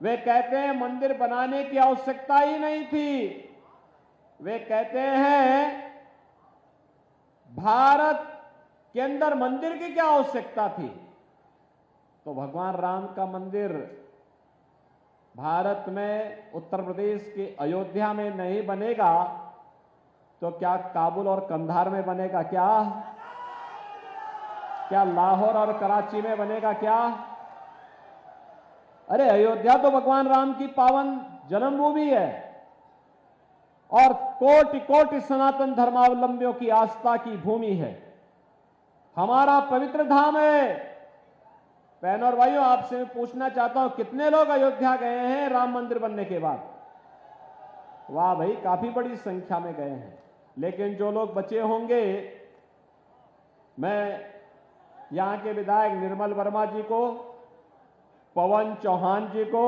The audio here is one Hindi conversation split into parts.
वे कहते हैं मंदिर बनाने की आवश्यकता ही नहीं थी। वे कहते हैं भारत के अंदर मंदिर की क्या आवश्यकता थी। तो भगवान राम का मंदिर भारत में उत्तर प्रदेश के अयोध्या में नहीं बनेगा तो क्या काबुल और कंधार में बनेगा? क्या लाहौर और कराची में बनेगा? क्या अरे अयोध्या तो भगवान राम की पावन जन्मभूमि है और कोटि कोटि सनातन धर्मावलंबियों की आस्था की भूमि है, हमारा पवित्र धाम है। बहनों और भाइयों, आपसे मैं पूछना चाहता हूं, कितने लोग अयोध्या गए हैं राम मंदिर बनने के बाद? वाह भाई, काफी बड़ी संख्या में गए हैं। लेकिन जो लोग बचे होंगे, मैं यहां के विधायक निर्मल वर्मा जी को, पवन चौहान जी को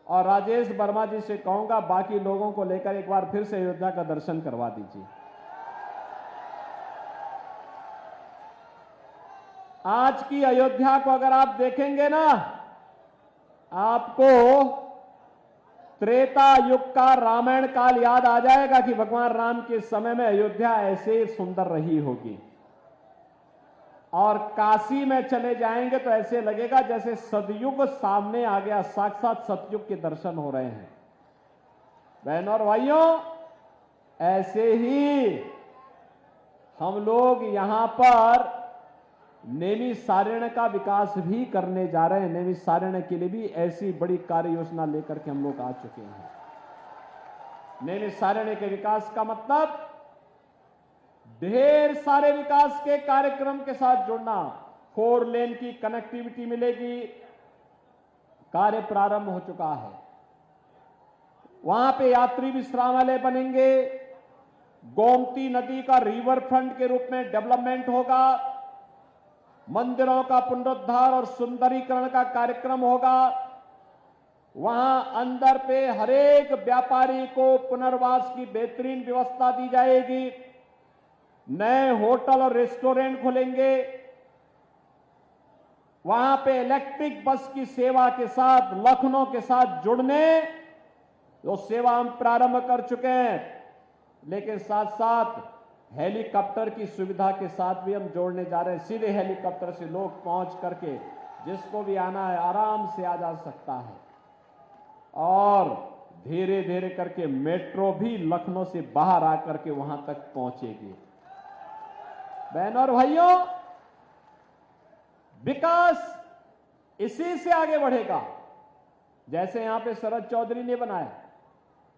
और राजेश वर्मा जी से कहूंगा, बाकी लोगों को लेकर एक बार फिर से अयोध्या का दर्शन करवा दीजिए। आज की अयोध्या को अगर आप देखेंगे ना, आपको त्रेता युग का रामायण काल याद आ जाएगा कि भगवान राम के समय में अयोध्या ऐसे सुंदर रही होगी। और काशी में चले जाएंगे तो ऐसे लगेगा जैसे सतयुग सामने आ गया, साक्षात सतयुग के दर्शन हो रहे हैं। बहनों और भाइयों, ऐसे ही हम लोग यहां पर नैमिषारण्य का विकास भी करने जा रहे हैं। नैमिषारण्य के लिए भी ऐसी बड़ी कार्य योजना लेकर के हम लोग आ चुके हैं। नैमिषारण्य के विकास का मतलब ढेर सारे विकास के कार्यक्रम के साथ जुड़ना। 4 लेन की कनेक्टिविटी मिलेगी, कार्य प्रारंभ हो चुका है। वहां पे यात्री विश्रामालय बनेंगे, गोमती नदी का रिवर फ्रंट के रूप में डेवलपमेंट होगा, मंदिरों का पुनरुद्धार और सुंदरीकरण का कार्यक्रम होगा। वहां अंदर पे हरेक व्यापारी को पुनर्वास की बेहतरीन व्यवस्था दी जाएगी। नए होटल और रेस्टोरेंट खुलेंगे। वहां पे इलेक्ट्रिक बस की सेवा के साथ लखनऊ के साथ जुड़ने जो सेवा हम प्रारंभ कर चुके हैं, लेकिन साथ साथ हेलीकॉप्टर की सुविधा के साथ भी हम जोड़ने जा रहे हैं। सीधे हेलीकॉप्टर से लोग पहुंच करके जिसको भी आना है आराम से आ जा सकता है। और धीरे धीरे करके मेट्रो भी लखनऊ से बाहर आकर के वहां तक पहुंचेगी। बहनों और भाइयों, विकास इसी से आगे बढ़ेगा। जैसे यहां पे शरद चौधरी ने बनाया,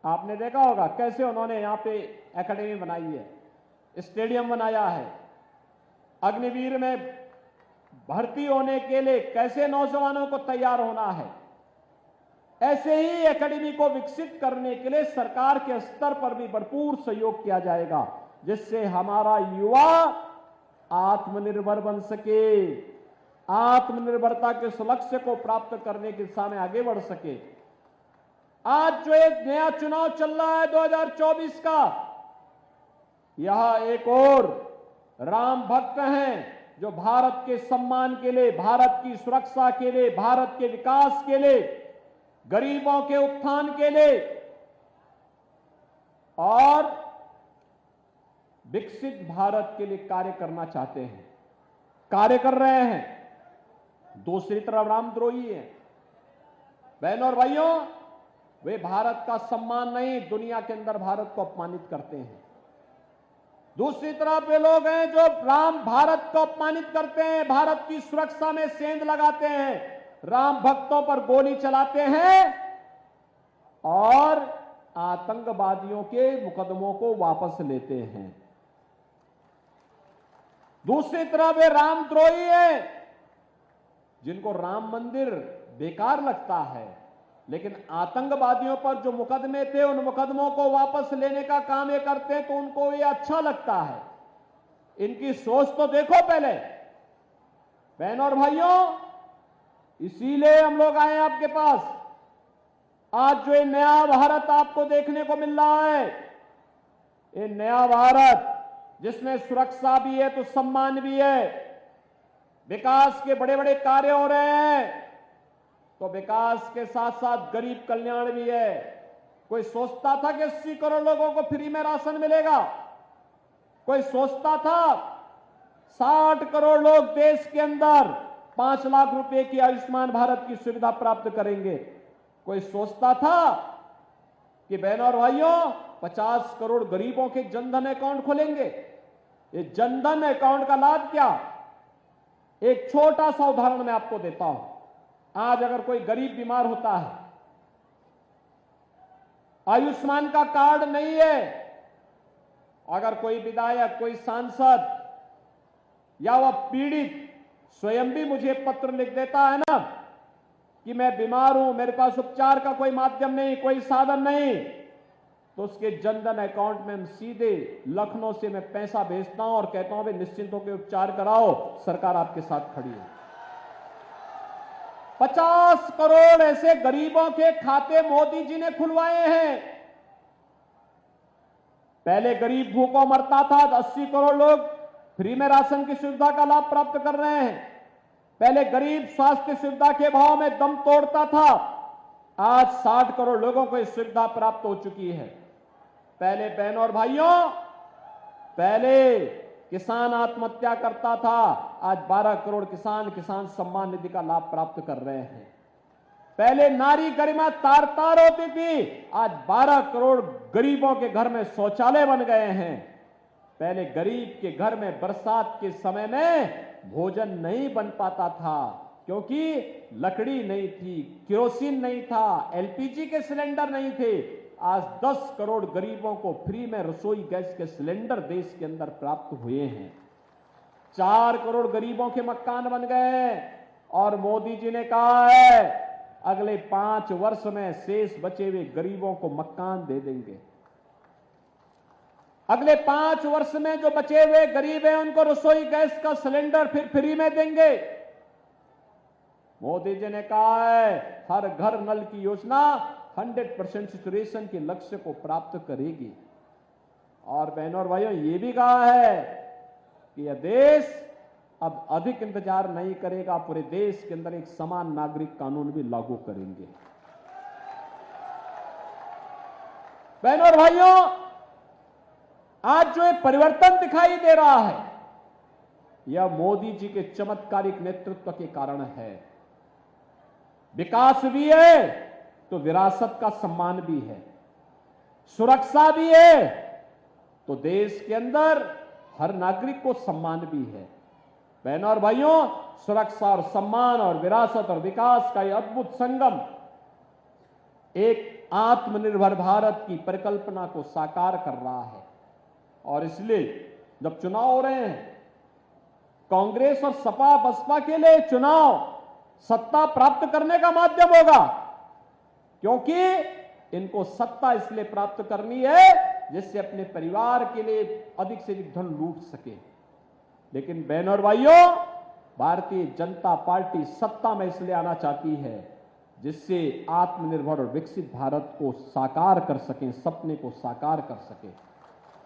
आपने देखा होगा कैसे उन्होंने यहां पे एकेडमी बनाई है, स्टेडियम बनाया है। अग्निवीर में भर्ती होने के लिए कैसे नौजवानों को तैयार होना है, ऐसे ही एकेडमी को विकसित करने के लिए सरकार के स्तर पर भी भरपूर सहयोग किया जाएगा, जिससे हमारा युवा आत्मनिर्भर बन सके, आत्मनिर्भरता के उस लक्ष्य को प्राप्त करने की दिशा में आगे बढ़ सके। आज जो एक नया चुनाव चल रहा है 2024 का, यह एक और राम भक्त हैं जो भारत के सम्मान के लिए, भारत की सुरक्षा के लिए, भारत के विकास के लिए, गरीबों के उत्थान के लिए और विकसित भारत के लिए कार्य करना चाहते हैं, कार्य कर रहे हैं। दूसरी तरफ रामद्रोही हैं। बहनों और भाइयों, वे भारत का सम्मान नहीं, दुनिया के अंदर भारत को अपमानित करते हैं। दूसरी तरफ वे लोग हैं जो भारत को अपमानित करते हैं, भारत की सुरक्षा में सेंध लगाते हैं, राम भक्तों पर गोली चलाते हैं और आतंकवादियों के मुकदमों को वापस लेते हैं। दूसरी तरफ वे रामद्रोही हैं जिनको राम मंदिर बेकार लगता है, लेकिन आतंकवादियों पर जो मुकदमे थे उन मुकदमों को वापस लेने का काम ये करते हैं, तो उनको ये अच्छा लगता है। इनकी सोच तो देखो पहले। बहनों और भाइयों, इसीलिए हम लोग आए आपके पास। आज जो ये नया भारत आपको देखने को मिल रहा है, ये नया भारत जिसमें सुरक्षा भी है तो सम्मान भी है, विकास के बड़े बड़े कार्य हो रहे हैं, तो विकास के साथ साथ गरीब कल्याण भी है। कोई सोचता था कि 80 करोड़ लोगों को फ्री में राशन मिलेगा? कोई सोचता था 60 करोड़ लोग देश के अंदर 5 लाख रुपए की आयुष्मान भारत की सुविधा प्राप्त करेंगे? कोई सोचता था कि बहनों और भाइयों 50 करोड़ गरीबों के जनधन अकाउंट खोलेंगे? ये जनधन अकाउंट का लाभ क्या? एक छोटा सा उदाहरण मैं आपको देता हूं। आज अगर कोई गरीब बीमार होता है, आयुष्मान का कार्ड नहीं है, अगर कोई विधायक, कोई सांसद या वह पीड़ित स्वयं भी मुझे पत्र लिख देता है ना कि मैं बीमार हूं, मेरे पास उपचार का कोई माध्यम नहीं, कोई साधन नहीं, तो उसके जनधन अकाउंट में हम सीधे लखनऊ से मैं पैसा भेजता हूं और कहता हूं भाई निश्चिंत होकर उपचार कराओ, सरकार आपके साथ खड़ी है। 50 करोड़ ऐसे गरीबों के खाते मोदी जी ने खुलवाए हैं। पहले गरीब भूखों मरता था, 80 करोड़ लोग फ्री में राशन की सुविधा का लाभ प्राप्त कर रहे हैं। पहले गरीब स्वास्थ्य सुविधा के भाव में दम तोड़ता था, आज 60 करोड़ लोगों को इस सुविधा प्राप्त हो चुकी है। पहले बहनों और भाइयों, पहले किसान आत्महत्या करता था, आज 12 करोड़ किसान सम्मान निधि का लाभ प्राप्त कर रहे हैं। पहले नारी गरिमा तार तार होती थी, आज 12 करोड़ गरीबों के घर में शौचालय बन गए हैं। पहले गरीब के घर में बरसात के समय में भोजन नहीं बन पाता था क्योंकि लकड़ी नहीं थी, केरोसिन नहीं था, एलपीजी के सिलेंडर नहीं थे। आज 10 करोड़ गरीबों को फ्री में रसोई गैस के सिलेंडर देश के अंदर प्राप्त हुए हैं। 4 करोड़ गरीबों के मकान बन गए और मोदी जी ने कहा है अगले 5 वर्ष में शेष बचे हुए गरीबों को मकान दे देंगे। अगले 5 वर्ष में जो बचे हुए गरीब हैं उनको रसोई गैस का सिलेंडर फिर फ्री में देंगे। मोदी जी ने कहा है हर घर नल की योजना 100% सैचुरेशन के लक्ष्य को प्राप्त करेगी। और बहनों और भाइयों ये भी कहा है कि यह देश अब अधिक इंतजार नहीं करेगा, पूरे देश के अंदर एक समान नागरिक कानून भी लागू करेंगे। बहनों और भाइयों, आज जो एक परिवर्तन दिखाई दे रहा है यह मोदी जी के चमत्कारिक नेतृत्व के कारण है। विकास भी है तो विरासत का सम्मान भी है, सुरक्षा भी है तो देश के अंदर हर नागरिक को सम्मान भी है। बहनों और भाइयों, सुरक्षा और सम्मान और विरासत और विकास का यह अद्भुत संगम एक आत्मनिर्भर भारत की परिकल्पना को साकार कर रहा है। और इसलिए जब चुनाव हो रहे हैं, कांग्रेस और सपा बसपा के लिए चुनाव सत्ता प्राप्त करने का माध्यम होगा, क्योंकि इनको सत्ता इसलिए प्राप्त करनी है जिससे अपने परिवार के लिए अधिक से अधिक धन लूट सके। लेकिन बहनों और भाइयों, भारतीय जनता पार्टी सत्ता में इसलिए आना चाहती है जिससे आत्मनिर्भर और विकसित भारत को साकार कर सकें, सपने को साकार कर सके।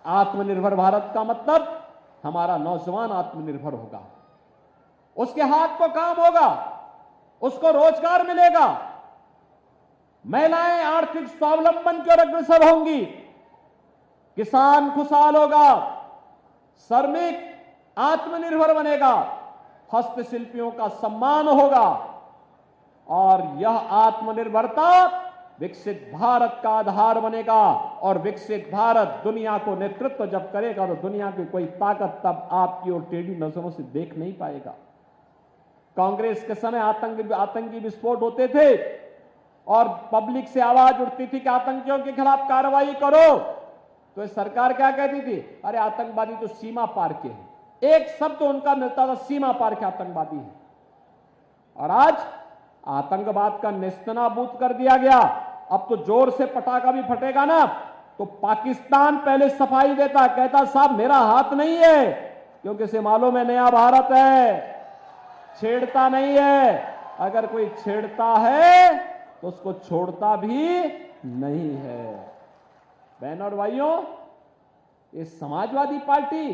आत्मनिर्भर भारत का मतलब हमारा नौजवान आत्मनिर्भर होगा, उसके हाथ को काम होगा, उसको रोजगार मिलेगा, महिलाएं आर्थिक स्वावलंबन की ओर अग्रसर होंगी, किसान खुशहाल होगा, श्रमिक आत्मनिर्भर बनेगा, हस्तशिल्पियों का सम्मान होगा और यह आत्मनिर्भरता विकसित भारत का आधार बनेगा। और विकसित भारत दुनिया को नेतृत्व जब करेगा तो दुनिया की कोई ताकत तब आपकी और टेढ़ी नजरों से देख नहीं पाएगा। कांग्रेस के समय आतंकी विस्फोट होते थे और पब्लिक से आवाज उठती थी कि आतंकियों के खिलाफ कार्रवाई करो, तो सरकार क्या कहती थी, अरे आतंकवादी तो सीमा पार के हैं। एक शब्द उनका मिलता था, सीमा पार के आतंकवादी है। और आज आतंकवाद का नेस्तनाबूद कर दिया गया। अब तो जोर से पटाखा भी फटेगा ना तो पाकिस्तान पहले सफाई देता, कहता साहब मेरा हाथ नहीं है, क्योंकि इसे मालूम है नया भारत है, छेड़ता नहीं है। अगर कोई छेड़ता है तो उसको छोड़ता भी नहीं है। बहनों और भाइयों, ये समाजवादी पार्टी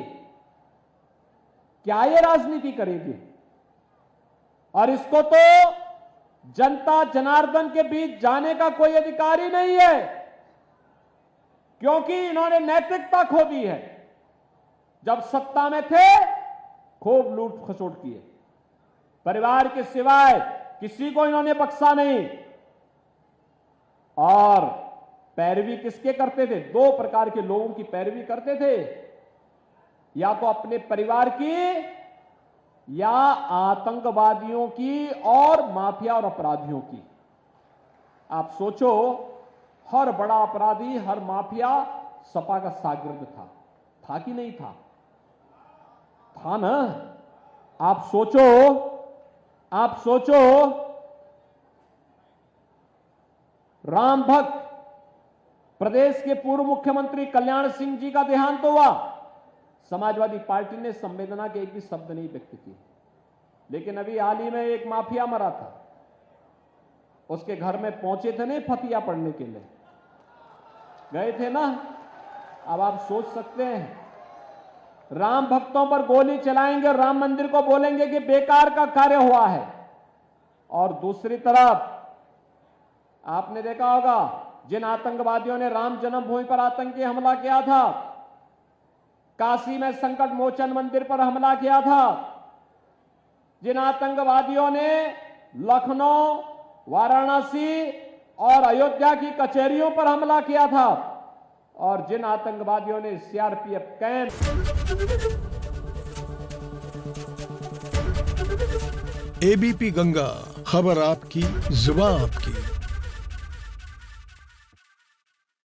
क्या ये राजनीति करेगी? और इसको तो जनता जनार्दन के बीच जाने का कोई अधिकार ही नहीं है, क्योंकि इन्होंने नैतिकता खो दी है। जब सत्ता में थे खूब लूट खसोट किए, परिवार के सिवाय किसी को इन्होंने बख्शा नहीं। और पैरवी किसके करते थे? दो प्रकार के लोगों की पैरवी करते थे, या तो अपने परिवार की या आतंकवादियों की और माफिया और अपराधियों की। आप सोचो, हर बड़ा अपराधी, हर माफिया सपा का शागिर्द था कि नहीं था? था ना। आप सोचो राम भक्त प्रदेश के पूर्व मुख्यमंत्री कल्याण सिंह जी का देहांत हुआ, समाजवादी पार्टी ने संवेदना के एक भी शब्द नहीं व्यक्त किए। लेकिन अभी हाल ही में एक माफिया मरा था, उसके घर में पहुंचे थे नहीं फतिया पढ़ने के लिए, गए थे ना। अब आप सोच सकते हैं, राम भक्तों पर गोली चलाएंगे और राम मंदिर को बोलेंगे कि बेकार का कार्य हुआ है। और दूसरी तरफ आपने देखा होगा, जिन आतंकवादियों ने राम जन्मभूमि पर आतंकी हमला किया था, काशी में संकट मोचन मंदिर पर हमला किया था, जिन आतंकवादियों ने लखनऊ, वाराणसी और अयोध्या की कचहरियों पर हमला किया था, और जिन आतंकवादियों ने सीआरपीएफ कैंप। एबीपी गंगा, खबर आपकी, जुबान आपकी।